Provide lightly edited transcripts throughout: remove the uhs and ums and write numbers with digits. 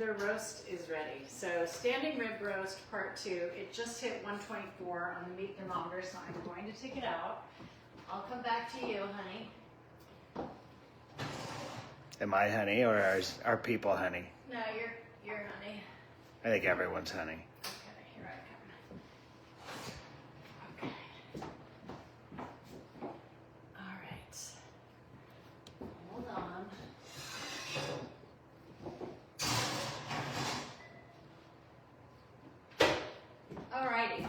the roast is ready. So standing rib roast part 2. It just hit 124 on the meat thermometer, so I'm going to take it out. I'll come back to you, honey. Am I honey or are people honey? No, you're honey. I think everyone's honey. Okay, here I come. Okay. All right. Hold on. Alrighty.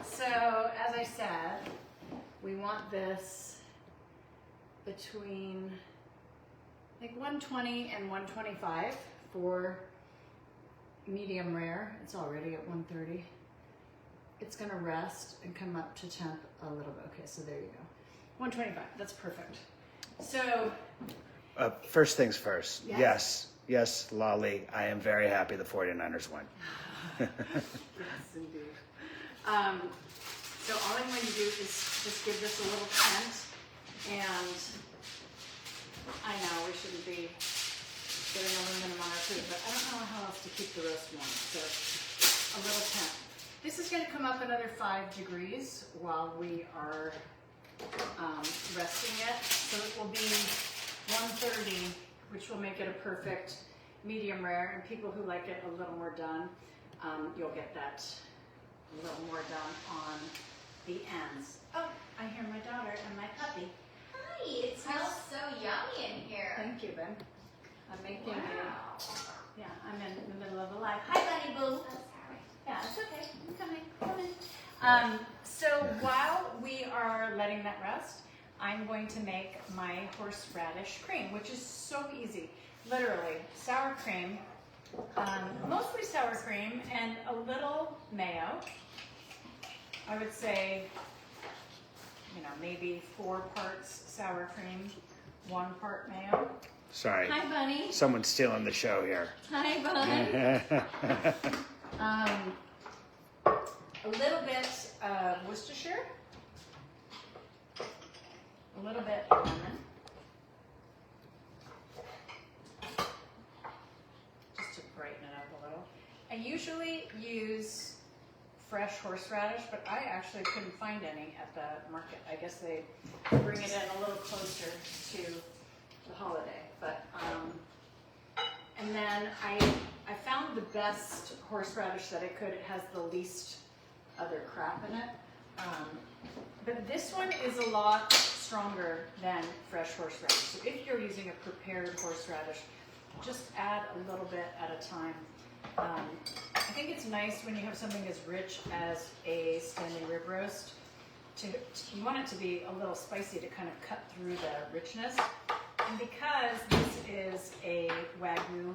So, as I said, we want this between like 120 and 125 for medium rare. It's already at 130. It's gonna rest and come up to temp a little bit. Okay, so there you go. 125, that's perfect. So. First things first. Yes. Yes, Lolly, I am very happy the 49ers won. Yes, indeed. So all I'm going to do is just give this a little scent, and I know we shouldn't be getting aluminum on our food, but I don't know how else to keep the roast warm, so a little temp. This is going to come up another 5 degrees while we are resting it, so it will be 130, which will make it a perfect medium rare, and people who like it a little more done, you'll get that a little more done on the ends. Oh, I hear my daughter and my puppy. Hi, it smells so yummy in here. Thank you, Ben. I'm making I'm in the middle of a live. Hi, Bunny Boo. Oh, sorry. Yeah, it's okay. I'm coming. So while we are letting that rest, I'm going to make my horseradish cream, which is so easy. Literally, sour cream, mostly sour cream, and a little mayo. I would say, maybe 4 parts sour cream, 1 part mayo. Sorry. Hi, Bunny. Someone's stealing the show here. Hi, Bunny. A little bit of Worcestershire. A little bit of lemon. Just to brighten it up a little. I usually use fresh horseradish, but I actually couldn't find any at the market. I guess they bring it in a little closer to the holiday. But and then I found the best horseradish that I could. It has the least other crap in it. But this one is a lot stronger than fresh horseradish. So if you're using a prepared horseradish, just add a little bit at a time. I think it's nice when you have something as rich as a standing rib roast. You want it to be a little spicy to kind of cut through the richness. And because this is a Wagyu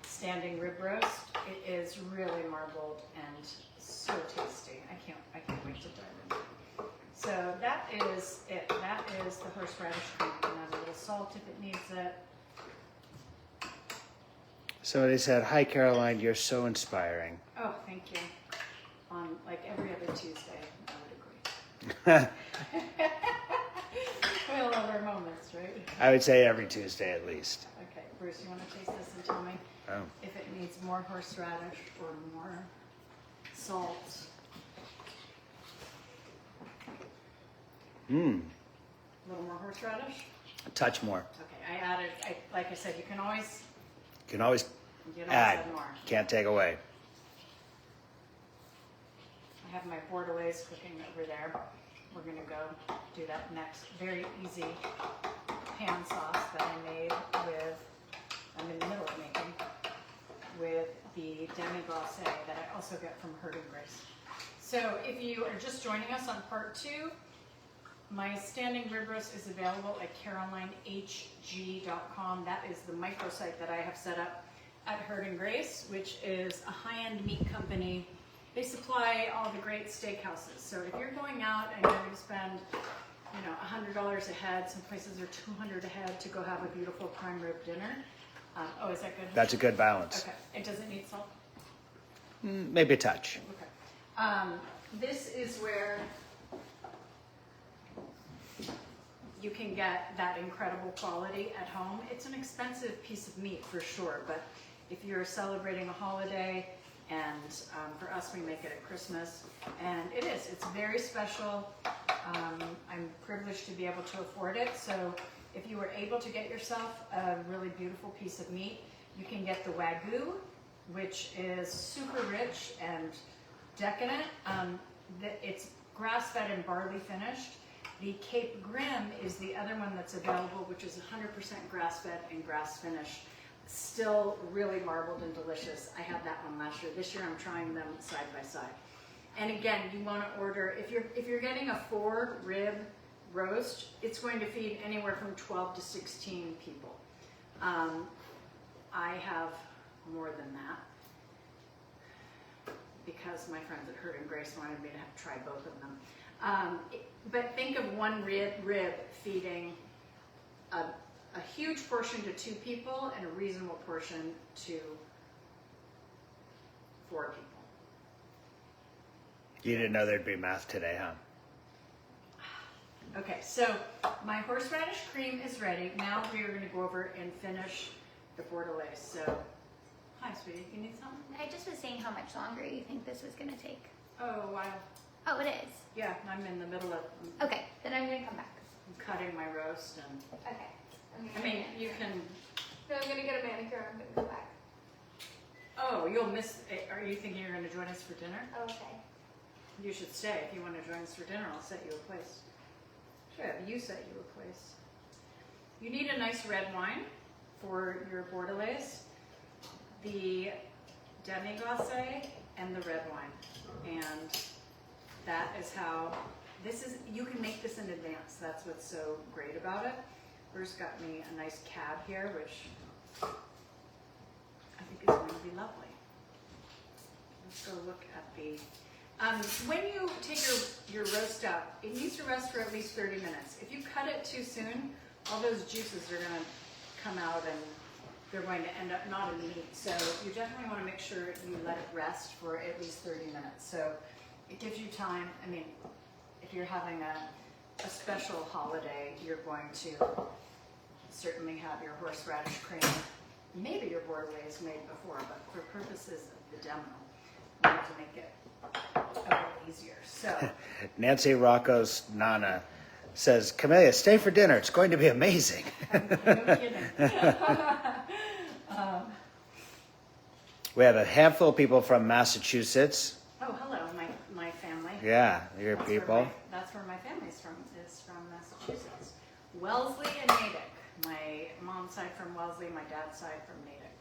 standing rib roast, it is really marbled and so tasty. I can't wait to dive in. So that is it. That is the horseradish cream. You can add a little salt if it needs it. Somebody said, "Hi, Caroline, you're so inspiring." Oh, thank you. On like every other Tuesday, I would agree. We all have our moments, right? I would say every Tuesday at least. Okay, Bruce, you want to taste this and tell me if it needs more horseradish or more salt? A little more horseradish? A touch more. Okay, I added, like I said, you can always Add. more. Can't take away. I have my bordelaise cooking over there. We're going to go do that next. Very easy pan sauce that I made I'm in the middle of making, with the demi-glace that I also get from Herd and Grace. So if you are just joining us on part 2, my standing rib roast is available at carolinehg.com. That is the microsite that I have set up at Herd and Grace, which is a high-end meat company. They supply all the great steakhouses. So if you're going out and you're going to spend, $100 a head, some places are $200 a head to go have a beautiful prime rib dinner. Is that good? That's a good balance. Okay. It doesn't need salt? Maybe a touch. Okay. This is where you can get that incredible quality at home. It's an expensive piece of meat for sure, but if you're celebrating a holiday, and for us, we make it at Christmas. And it's very special. I'm privileged to be able to afford it. So if you were able to get yourself a really beautiful piece of meat, you can get the Wagyu, which is super rich and decadent. It's grass-fed and barley finished. The Cape Grim is the other one that's available, which is 100% grass-fed and grass-finished. Still really marbled and delicious. I had that one last year. This year I'm trying them side by side. And again, you want to order, if you're getting a 4-rib roast, it's going to feed anywhere from 12 to 16 people. I have more than that because my friends at Herd and Grace wanted me to try both of them. But think of one rib feeding a huge portion to 2 people and a reasonable portion to 4 people. You didn't know there'd be math today, huh? Okay, so my horseradish cream is ready. Now we are going to go over and finish the bordelaise. So, hi, sweetie, you need something? I just was saying how much longer you think this was going to take. Oh, wow. Oh, it is? Yeah, I'm in the middle of Okay, then I'm going to come back. cutting my roast. And Okay. I mean, you can... No, I'm going to get a manicure. I'm going to come back. Oh, you'll miss... Are you thinking you're going to join us for dinner? Oh, okay. You should stay. If you want to join us for dinner, I'll set you a place. Should have you set you a place. You need a nice red wine for your bordelaise, the demi-glace, and the red wine. And that is how this is. You can make this in advance. That's what's so great about it. Bruce got me a nice cab here, which I think is going to be lovely. Let's go look at the... when you take your roast out, it needs to rest for at least 30 minutes. If you cut it too soon, all those juices are going to come out and they're going to end up not in meat. So you definitely want to make sure you let it rest for at least 30 minutes. So it gives you time. I mean, if you're having a special holiday, you're going to certainly have your horseradish cream. Maybe your bordelaise made before, but for purposes of the demo, we have to make it a little easier. So Nancy Rocco's Nana says, Camellia, stay for dinner. It's going to be amazing. no kidding. We have a handful of people from Massachusetts. Oh, hello, my family. Yeah, your people. That's where my family's from. Is from Massachusetts, Wellesley and Natick. My mom's side from Wellesley, my dad's side from Natick,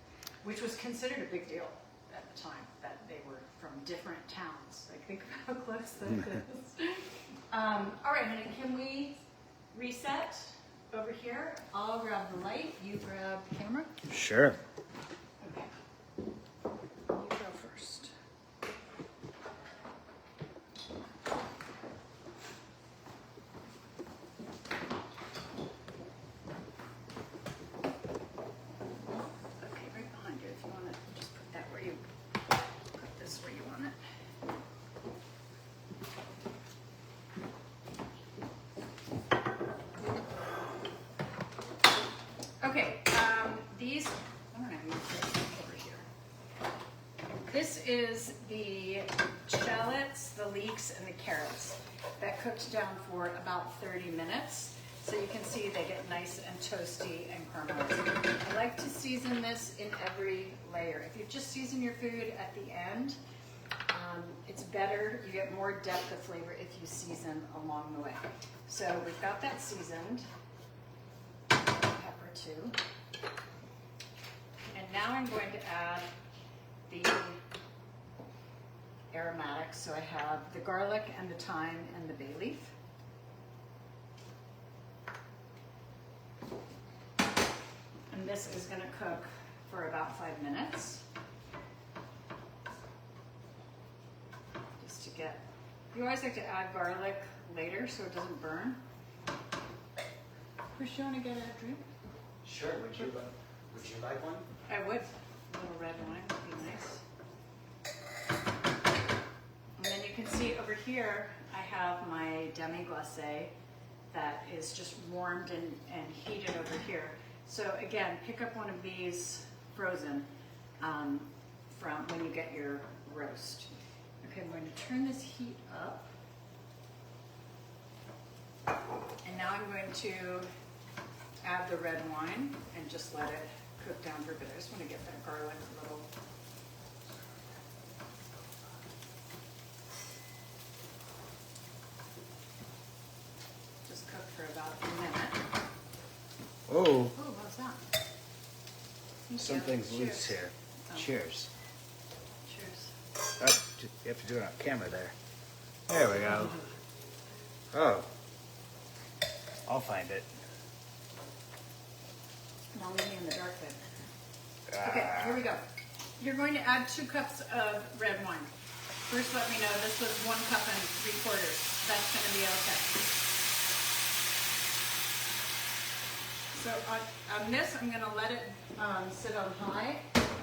which was considered a big deal at the time that they were from different towns. Like, think of how close that is. All right, honey, can we reset over here? I'll grab the light. You grab the camera. Sure. Okay. You go first. Okay, right behind you. If you want to just put that where you put this where you want it. Okay, these, I'm gonna move this over here. This is the shallots, the leeks, and the carrots that cooked down for about 30 minutes. So you can see they get nice and toasty and caramelized. I like to season this in every layer. If you just season your food at the end, it's better. You get more depth of flavor if you season along the way. So we've got that seasoned. Pepper too. And now I'm going to add the aromatics. So I have the garlic and the thyme and the bay leaf. And this is going to cook for about 5 minutes. Just to get, you always like to add garlic later so it doesn't burn. Chris, you want to get a drink? Sure. Would you like one? I would. A little red wine would be nice. And then you can see over here, I have my demi-glace that is just warmed and heated over here. So again, pick up one of these frozen. from when you get your roast. Okay, I'm going to turn this heat up. And now I'm going to add the red wine and just let it cook down for a bit. I just want to get that garlic a little. Just cook for about a minute. Oh, Oh, what was that? Thank you. something's Cheers. loose here. Oh. Cheers. Cheers. Oh, you have to do it on camera there. There we go. Oh. I'll find it. Now leave me in the dark then. Okay, here we go. You're going to add 2 cups of red wine. First, let me know this was 1 cup and 3/4. That's going to be okay. So on this, I'm going to let it sit on high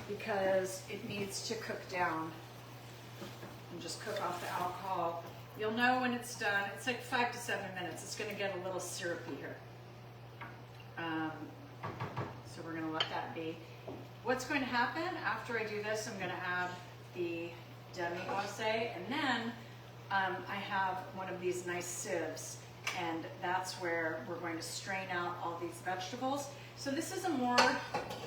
because it needs to cook down and just cook off the alcohol. You'll know when it's done. It's like 5 to 7 minutes. It's going to get a little syrupy here. So we're going to let that be. What's going to happen after I do this, I'm going to add the demi-glace, and then I have one of these nice sieves, and that's where we're going to strain out all these vegetables. So this is a more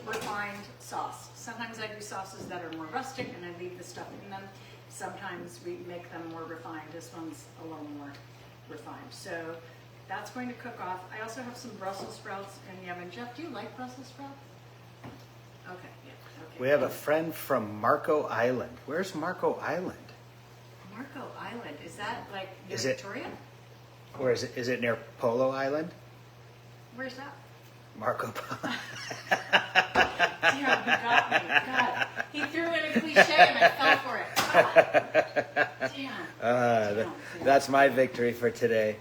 refined sauce. Sometimes I do sauces that are more rustic and I leave the stuff in them. Sometimes we make them more refined. This one's a little more refined. So that's going to cook off. I also have some Brussels sprouts in the oven. Jeff, do you like Brussels sprouts? Okay, yeah, okay. We have a friend from Marco Island. Where's Marco Island? Marco Island, is that like near Is it- Victoria? Or is it near Polo Island? Where's that? Marco Polo. Damn, he got me. God, he threw in a cliche and I fell for it. God. Damn. That's my victory for today.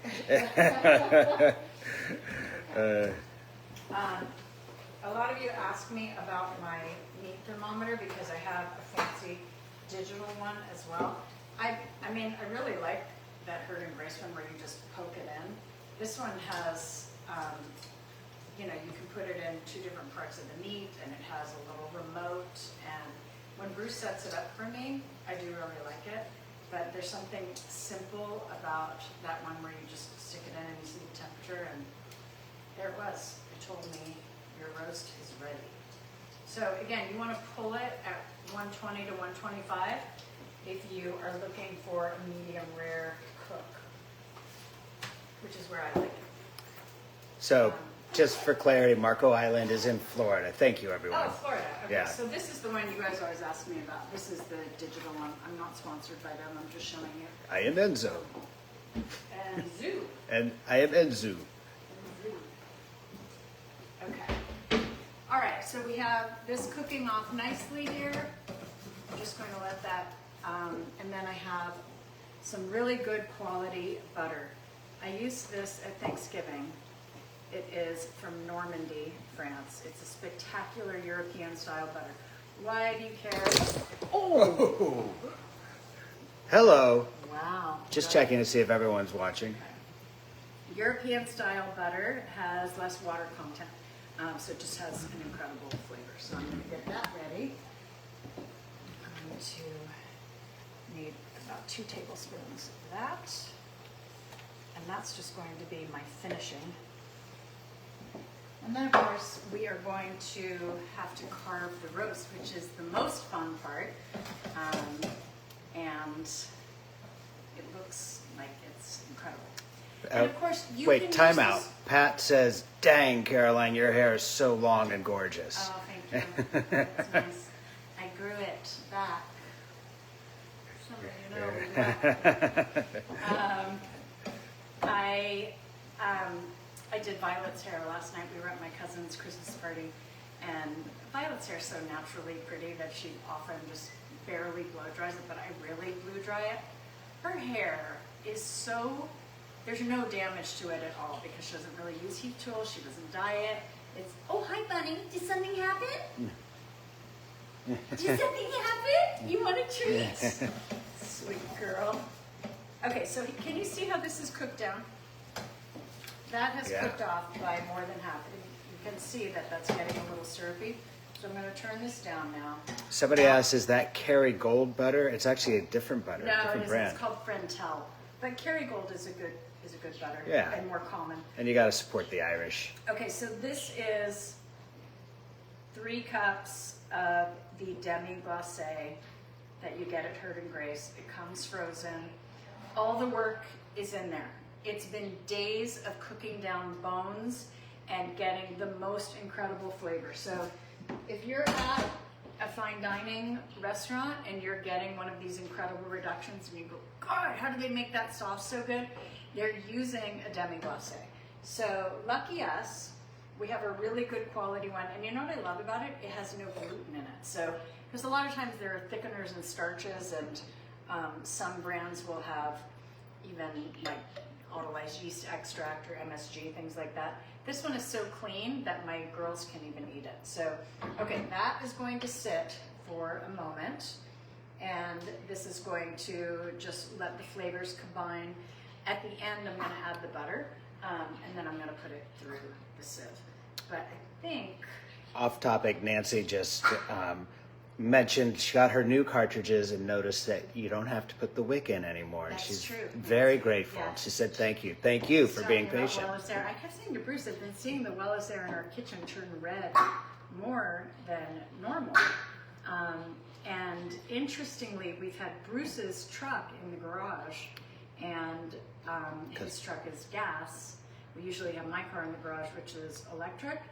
A lot of you ask me about my meat thermometer because I have a fancy digital one as well. I mean, I really like that Herd and Grace one where you just poke it in. This one has, you know, you can put it in 2 different parts of the meat, and it has a little remote. And when Bruce sets it up for me, I do really like it. But there's something simple about that one where you just stick it in and you see the temperature, and there it was. It told me your roast is ready. So again, you want to pull it at 120 to 125 if you are looking for a medium rare cook, which is where I like it. So, just for clarity, Marco Island is in Florida. Thank you, everyone. Oh, Florida. Okay, Yeah. so this is the one you guys always ask me about. This is the digital one. I'm not sponsored by them. I'm just showing you. I am Enzo. And zoo. And I am Enzo. Okay. All right, so we have this cooking off nicely here. I'm just going to let that, and then I have some really good quality butter. I use this at Thanksgiving. It is from Normandy, France. It's a spectacular European style butter. Why do you care? Oh! Hello. Wow. Just checking to see if everyone's watching. European style butter has less water content, so it just has an incredible flavor. So I'm going to get that ready. I'm going to need about 2 tablespoons of that. And that's just going to be my finishing. And then of course we are going to have to carve the roast, which is the most fun part. And it looks like it's incredible. And of course, you Wait, can time use out. this- Pat says, "Dang, Caroline, your hair is so long and gorgeous." Oh, thank you. That's nice. I grew it back. So you know. I did Violet's hair last night. We were at my cousin's Christmas party, and Violet's hair is so naturally pretty that she often just barely blow dries it, but I really blow dry it. Her hair is so, there's no damage to it at all because she doesn't really use heat tools. She doesn't dye it. It's, oh, hi, bunny. Did something happen? Did something happen? You want a treat? Sweet girl. Okay, so can you see how this is cooked down? That has Yeah. cooked off by more than half. You can see that that's getting a little syrupy. So I'm gonna turn this down now. Somebody asked, is that Kerrygold butter? It's actually a different butter, No, it different isn't. brand. It's called Frentel. But Kerrygold is a good butter. Yeah. And more common. And you got to support the Irish. Okay, so this is 3 cups of the demi-glace that you get at Herd and Grace. It comes frozen. All the work is in there. It's been days of cooking down bones and getting the most incredible flavor. So if you're at a fine dining restaurant and you're getting one of these incredible reductions and you go, God, how do they make that sauce so good? They're using a demi-glace. So lucky us, we have a really good quality one. And you know what I love about it? It has no gluten in it. So, because a lot of times there are thickeners and starches, and some brands will have even like autolyzed yeast extract or MSG, things like that. This one is so clean that my girls can even eat it. So, okay, that is going to sit for a moment. And this is going to just let the flavors combine. At the end, I'm going to add the butter, and then I'm going to put it through the sieve. But I think... Off topic, Nancy just mentioned she got her new cartridges and noticed that you don't have to put the wick in anymore. That's She's true. very grateful. Yeah. She said, thank you for being Talking about patient. Wellis Air. I kept saying to Bruce, I've been seeing the Wellis Air in our kitchen turn red more than normal. And interestingly, we've had Bruce's truck in the garage, and his truck is gas. We usually have my car in the garage, which is electric.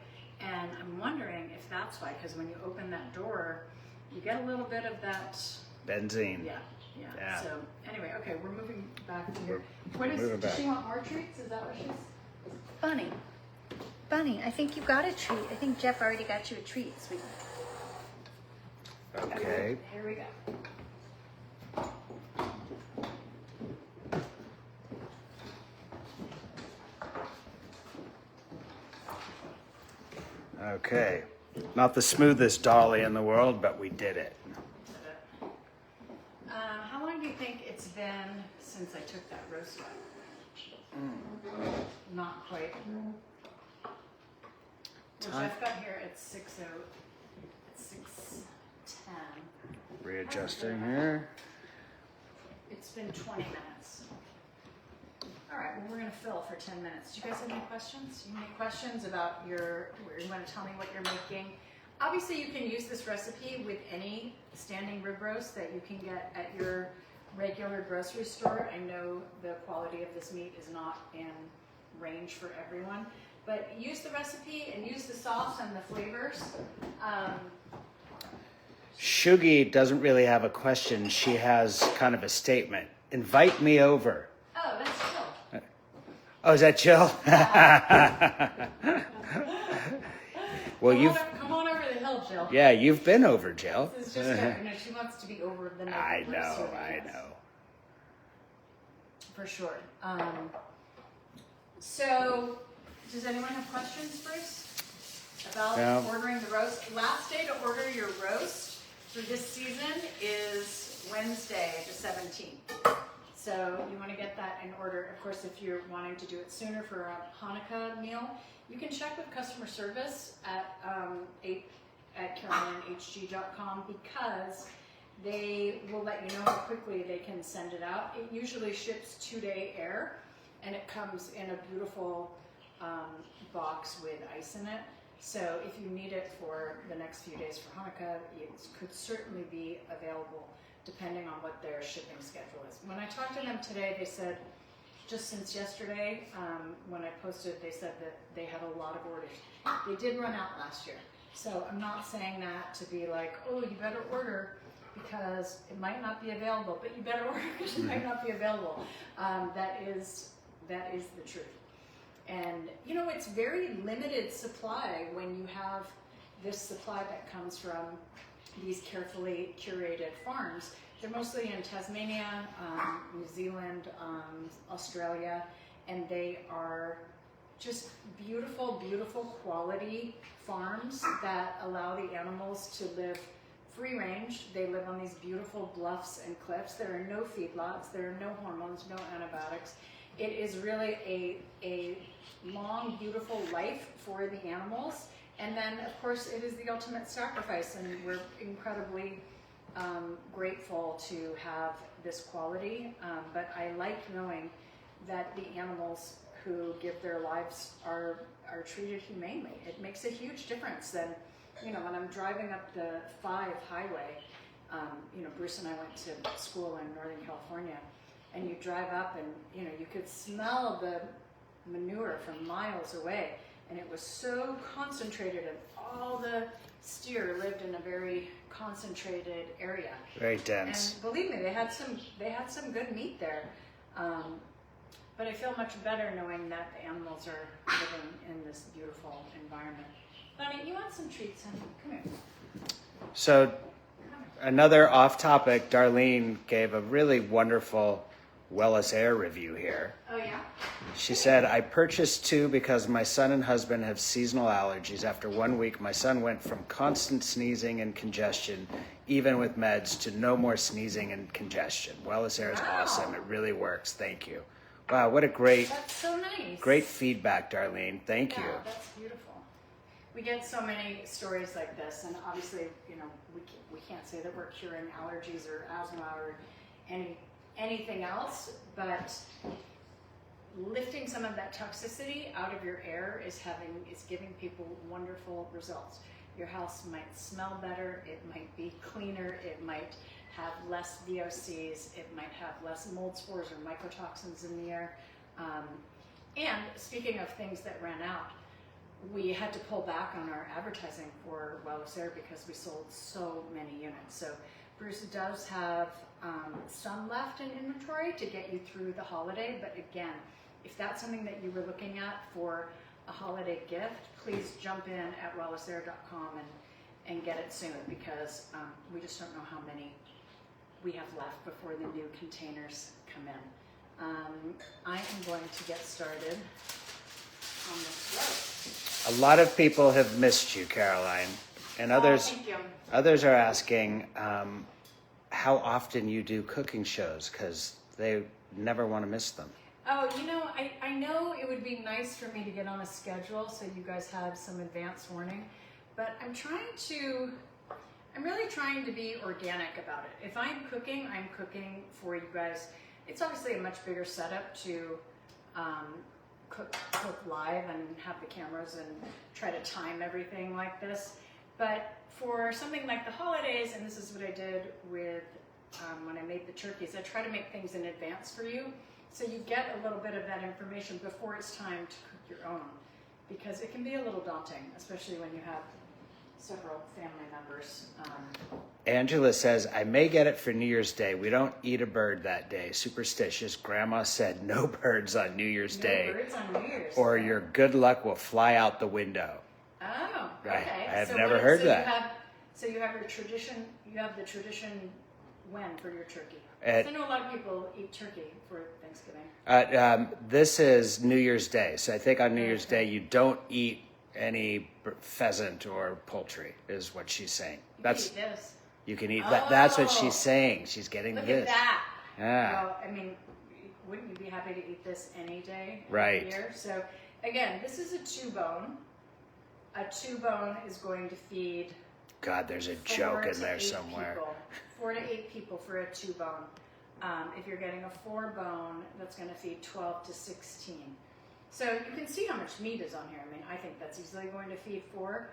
And I'm wondering if that's why, because when you open that door, you get a little bit of that Benzene. Yeah. So anyway, okay, we're moving back to here. moving Does back. she want more treats? Is that what she's? Bunny, I think you got a treat. I think Jeff already got you a treat, sweetie. Okay. Here we go. Okay. Not the smoothest dolly in the world, but we did it. How long do you think it's been since I took that roast out? Not quite. Well, Jeff got here at 6:10. Readjusting here. It's been 20 minutes. All right, well, we're going to fill for 10 minutes. Do you guys have any questions? You have any questions about you want to tell me what you're making? Obviously, you can use this recipe with any standing rib roast that you can get at your regular grocery store. I know the quality of this meat is not in range for everyone, but use the recipe and use the sauce and the flavors. Shugi doesn't really have a question. She has kind of a statement. Invite me over. Oh, that's Jill. Oh, is that Jill? Well, Come on over the hill, Jill. yeah, you've been over, Jill. This is just her. No, she wants to be over the night. I before know, serving I us. know. For sure. So, does anyone have questions, Bruce? About No. ordering the roast? Last day to order your roast for this season is Wednesday, the 17th. So you want to get that in order. Of course, if you're wanting to do it sooner for a Hanukkah meal, you can check with customer service at carolinehg.com, because they will let you know how quickly they can send it out. It usually ships 2-day air, and it comes in a beautiful box with ice in it. So if you need it for the next few days for Hanukkah, it could certainly be available depending on what their shipping schedule is. When I talked to them today, they said, just since yesterday, when I posted, they said that they had a lot of orders. They did run out last year. So I'm not saying that to be like, oh, you better order because it might not be available, but you better order because it might not be available. That is the truth. And, you know, it's very limited supply when you have this supply that comes from these carefully curated farms. They're mostly in Tasmania, New Zealand, Australia, and they are just beautiful, beautiful quality farms that allow the animals to live free range. They live on these beautiful bluffs and cliffs. There are no feedlots, there are no hormones, no antibiotics. It is really a long, beautiful life for the animals, And then, of course, it is the ultimate sacrifice, and we're incredibly grateful to have this quality. But I like knowing that the animals who give their lives are treated humanely. It makes a huge difference. Then, you know, when I'm driving up the 5 highway, you know, Bruce and I went to school in Northern California, and you drive up and, you know, you could smell the manure from miles away, and it was so concentrated, and all the steer lived in a very concentrated area. Very dense. And believe me, they had some good meat there. But I feel much better knowing that the animals are living in this beautiful environment. Bunny, you want some treats, honey? Come here. So, another off topic, Darlene gave a really wonderful Wellis Air review here. Oh, yeah? She said, I purchased 2 because my son and husband have seasonal allergies. After 1 week, my son went from constant sneezing and congestion, even with meds, to no more sneezing and congestion. Wellis Air is Wow. awesome. It really works. Thank you. Wow, what a great, That's so nice. great feedback, Darlene. Thank you. Yeah, that's beautiful. We get so many stories like this, and obviously, you know, we can't say that we're curing allergies or asthma or anything else, but lifting some of that toxicity out of your air is giving people wonderful results. Your house might smell better, it might be cleaner, it might have less VOCs, it might have less mold spores or mycotoxins in the air. And speaking of things that ran out, we had to pull back on our advertising for Wellis Air because we sold so many units. So Bruce does have some left in inventory to get you through the holiday, but again, if that's something that you were looking at for a holiday gift, please jump in at wellisair.com and get it soon, because we just don't know how many we have left before the new containers come in. I am going to get started on this roast. A lot of people have missed you, Caroline, and others Thank you. others are asking how often you do cooking shows, because they never want to miss them. Oh, you know, I know it would be nice for me to get on a schedule so you guys have some advance warning, but I'm really trying to be organic about it. If I'm cooking for you guys. It's obviously a much bigger setup to cook live and have the cameras and try to time everything like this. But for something like the holidays, and this is what I did with when I made the turkeys, I try to make things in advance for you, so you get a little bit of that information before it's time to cook your own, because it can be a little daunting, especially when you have several family members. Angela says, I may get it for New Year's Day. We don't eat a bird that day. Superstitious. Grandma said no birds on New Year's Day. No birds on New Year's. Or your good luck will fly out the window. Oh, Right. okay. I have never heard that. So you have your tradition. You have the tradition when for your turkey? At- 'Cause I know a lot of people eat turkey for Thanksgiving. This is New Year's Day. So I think on New Year's Okay. Day, you don't eat any pheasant or poultry, is what she's saying. You That's eat this. You can eat that. That's what Oh. she's saying. She's getting Look this. at that. Yeah. Well, I mean, wouldn't you be happy to eat this any day of Right. the year? So again, this is a 2-bone. A 2-bone is going to feed God, there's a 4 joke in to there 8 somewhere. People. 4 to 8 people for a 2-bone. If you're getting a 4-bone, that's going to feed 12 to 16. So you can see how much meat is on here. I mean, I think that's easily going to feed 4.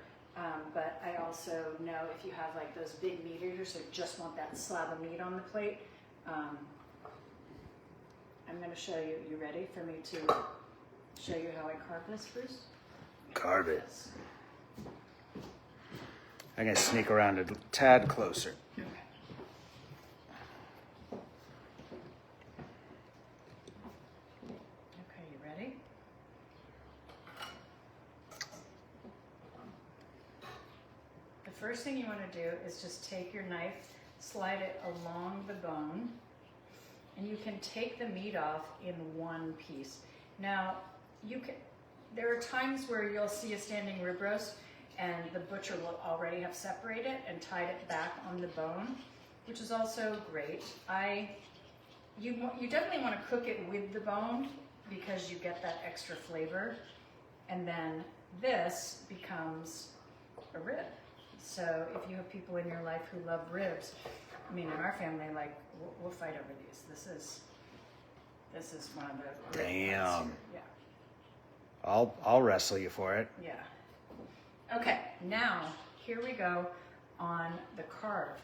But I also know if you have like those big meat eaters who just want that slab of meat on the plate, I'm going to show you. You ready for me to show you how I carve this, Bruce? Carve it. I'm going to sneak around a tad closer. Okay. Okay, you ready? The first thing you want to do is just take your knife, slide it along the bone, and you can take the meat off in one piece. Now, there are times where you'll see a standing rib roast and the butcher will already have separated and tied it back on the bone, which is also great. You definitely want to cook it with the bone because you get that extra flavor. And then this becomes a rib. So if you have people in your life who love ribs, I mean, in our family, like, we'll fight over these. This is one of the Damn. Yeah. I'll wrestle you for it. Yeah. Okay, now here we go on the carve.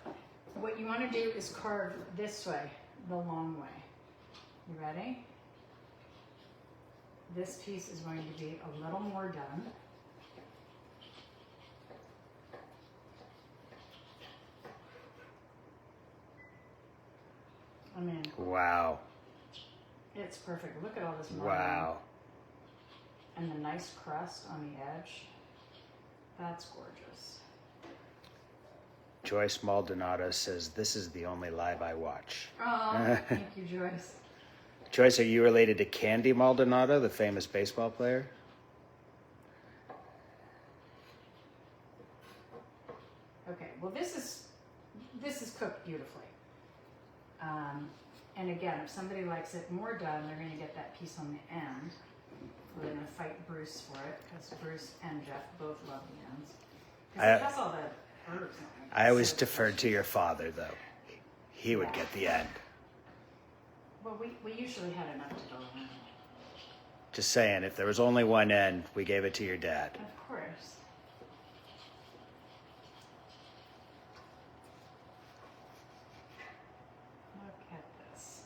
What you want to do is carve this way, the long way. You ready? This piece is going to be a little more done. I mean, Wow. it's perfect. Look at all this marble. Wow. And the nice crust on the edge. That's gorgeous. Joyce Maldonado says, this is the only live I watch. Oh, thank you, Joyce. Joyce, are you related to Candy Maldonado, the famous baseball player? Okay, well this is cooked beautifully. And again, if somebody likes it more done, they're going to get that piece on the end. We're going to fight Bruce for it because Bruce and Jeff both love the ends. Because it has all the herbs on it. I always So- deferred to your father, though. He would get the end. Well, we usually had enough to go around. Just saying, if there was only one end, we gave it to your dad. Of course. Look at this.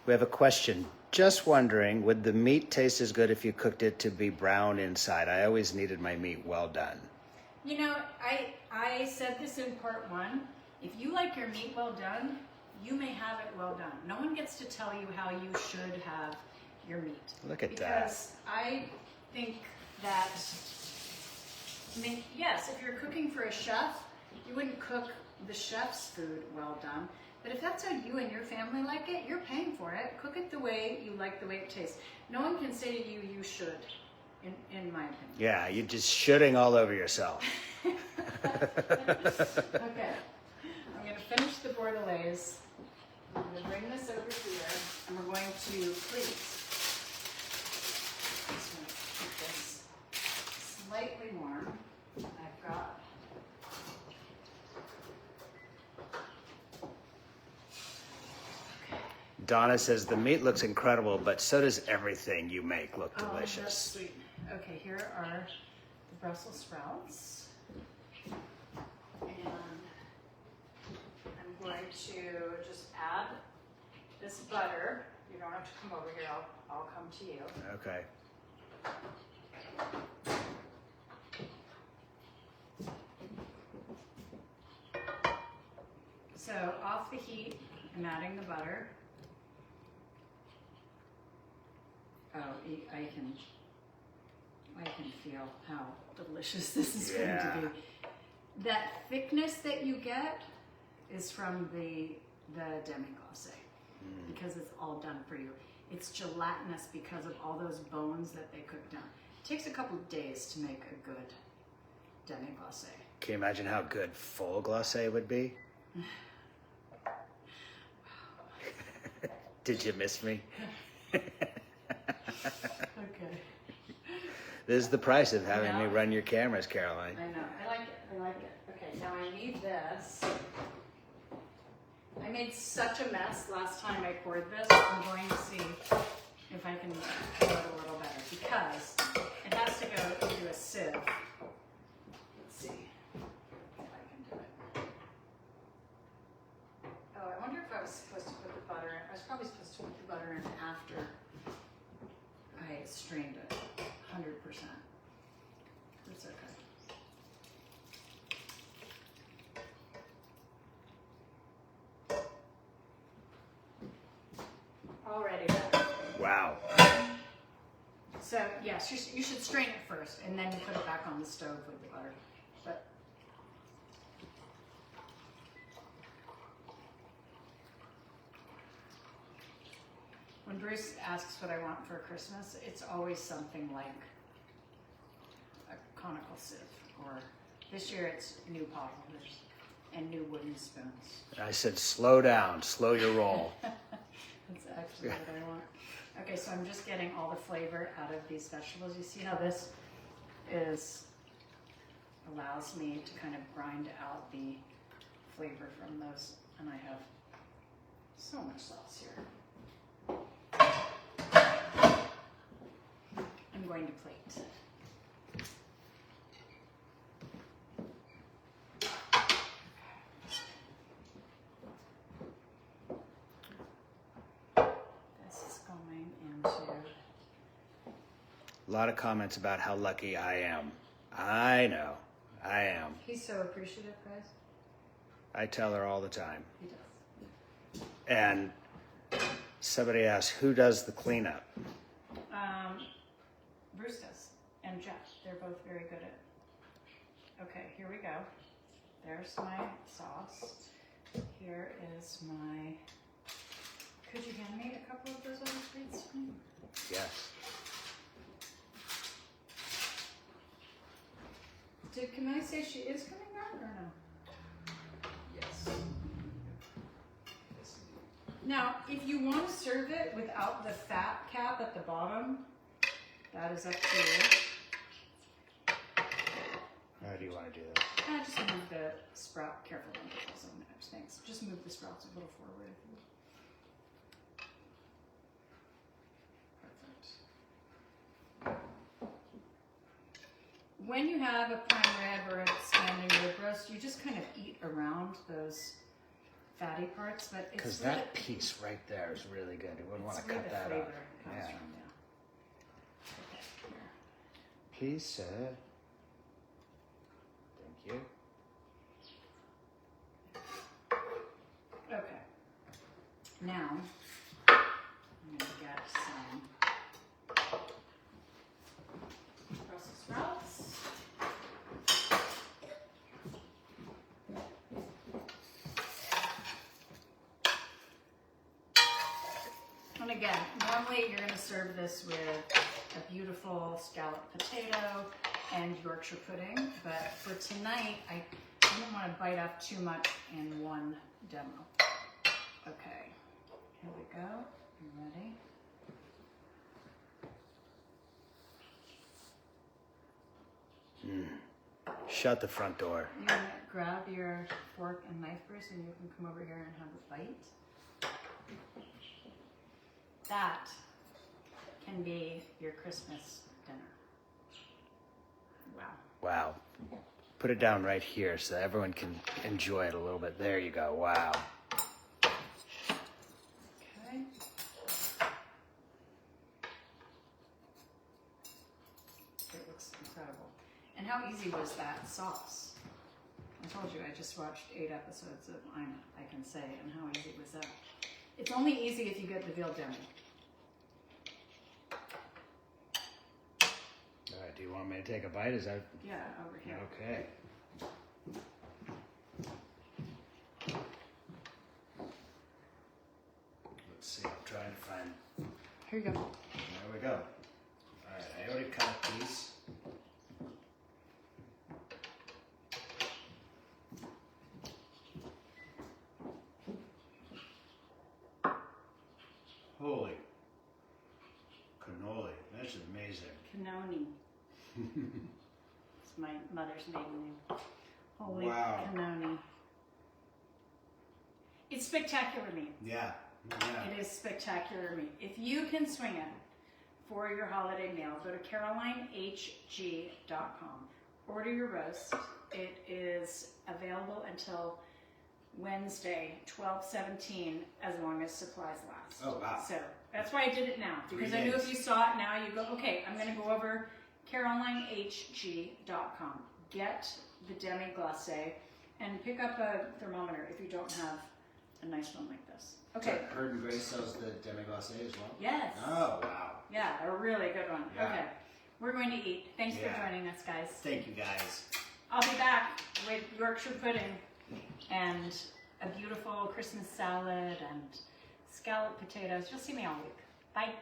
We have a question. Just wondering, would the meat taste as good if you cooked it to be brown inside? I always needed my meat well done. You know, I said this in part one. If you like your meat well done, you may have it well done. No one gets to tell you how you should have your meat. Look at that. Because I think that, I mean, yes, if you're cooking for a chef, you wouldn't cook the chef's food well done. But if that's how you and your family like it, you're paying for it. Cook it the way you like the way it tastes. No one can say to you, you should, in my opinion. Yeah, you're just shooting all over yourself. Okay, I'm going to finish the bordelaise. I'm going to bring this over here, and we're going to please. Just going to keep this slightly warm. I've got. Donna says the meat looks incredible, but so does everything you make look Oh, that's delicious. sweet. Okay, here are the Brussels sprouts. And I'm going to just add this butter. You don't have to come over here, I'll come to you. Okay. So off the heat, I'm adding the butter. Oh, I can feel how delicious this is going to be. That thickness that you get is from the demi-glace because it's all done for you. It's gelatinous because of all those bones that they cook down. It takes a couple of days to make a good demi-glace. Can you imagine how good full glacé would be? Did you miss me? Okay. This is the price of having me run your cameras, Caroline. I know. I like it. Okay, now I need this. I made such a mess last time I poured this. I'm going to see if I can pour it a little better because it has to go into a sieve. Let's see if I can do it. Oh, I wonder if I was supposed to put the butter in. I was probably supposed to put the butter in after I strained it, 100%. That's okay. Alrighty then. Wow. So yes, you should strain it first, and then you put it back on the stove with the butter. But when Bruce asks what I want for Christmas, it's always something like a conical sieve, or this year it's new pot holders and new wooden spoons. I said, slow down, slow your roll. That's actually what I want. Okay, so I'm just getting all the flavor out of these vegetables. You see how this is allows me to kind of grind out the flavor from those, and I have so much sauce here. I'm going to plate. This is going into... A lot of comments about how lucky I am. I know, I am. He's so appreciative, guys. I tell her all the time. He does. And somebody asked, who does the cleanup? Bruce does, and Jeff. They're both very good at it. Okay, here we go. There's my sauce. Here is my... Could you hand me a couple of those other plates? Yes. Can I say she is coming back or no? Yes. Now, if you want to serve it without the fat cap at the bottom, that is up to you. How do you want to do that? Just move the sprout. Careful, don't get those on the edge. Thanks. Just move the sprouts a little forward. Perfect. When you have a prime rib or a standing rib roast, you just kind of eat around those fatty parts, but it's Because really, that piece right there is really good. You wouldn't want to it's where cut the that flavor off. comes Yeah. from, yeah. Okay, here. Please, sir. Thank you. Okay. Now, I'm going to get some Brussels sprouts. And again, normally you're going to serve this with a beautiful scalloped potato and Yorkshire pudding, but for tonight, I didn't want to bite off too much in one demo. Okay, here we go. You ready? Shut the front door. You're gonna grab your fork and knife, Bruce, and you can come over here and have a bite. That can be your Christmas dinner. Wow. Wow. Put it down right here so that everyone can enjoy it a little bit. There you go. Wow. Okay. It looks incredible. And how easy was that sauce? I told you I just watched 8 episodes of I Can Say, and how easy was that? It's only easy if you get the veal demi. All right, do you want me to take a bite? Is that Yeah, over here. okay? Let's see. I'm trying to find. Here you go. There we go. All right, I already cut a piece. Holy cannoli. That's amazing. Cannoni. It's my mother's maiden name. Holy Wow. cannoni. It's spectacular meat. Yeah. Yeah. It is spectacular meat. If you can swing it for your holiday meal, go to carolinehg.com. Order your roast. It is available until Wednesday, 12/17, as long as supplies last. Oh, wow. So that's why I did it now, because 3 I knew days. if you saw it now, you go, okay, I'm going to go over carolinehg.com. Get the demi-glace and pick up a thermometer if you don't have a nice one like this. Okay. So Bird and Grace sells the demi-glace as well? Yes. Oh, wow. Yeah, a really good one. Yeah. Okay. We're going to eat. Thanks Yeah. for joining us, guys. Thank you, guys. I'll be back with Yorkshire pudding and a beautiful Christmas salad and scalloped potatoes. You'll see me all week. Bye.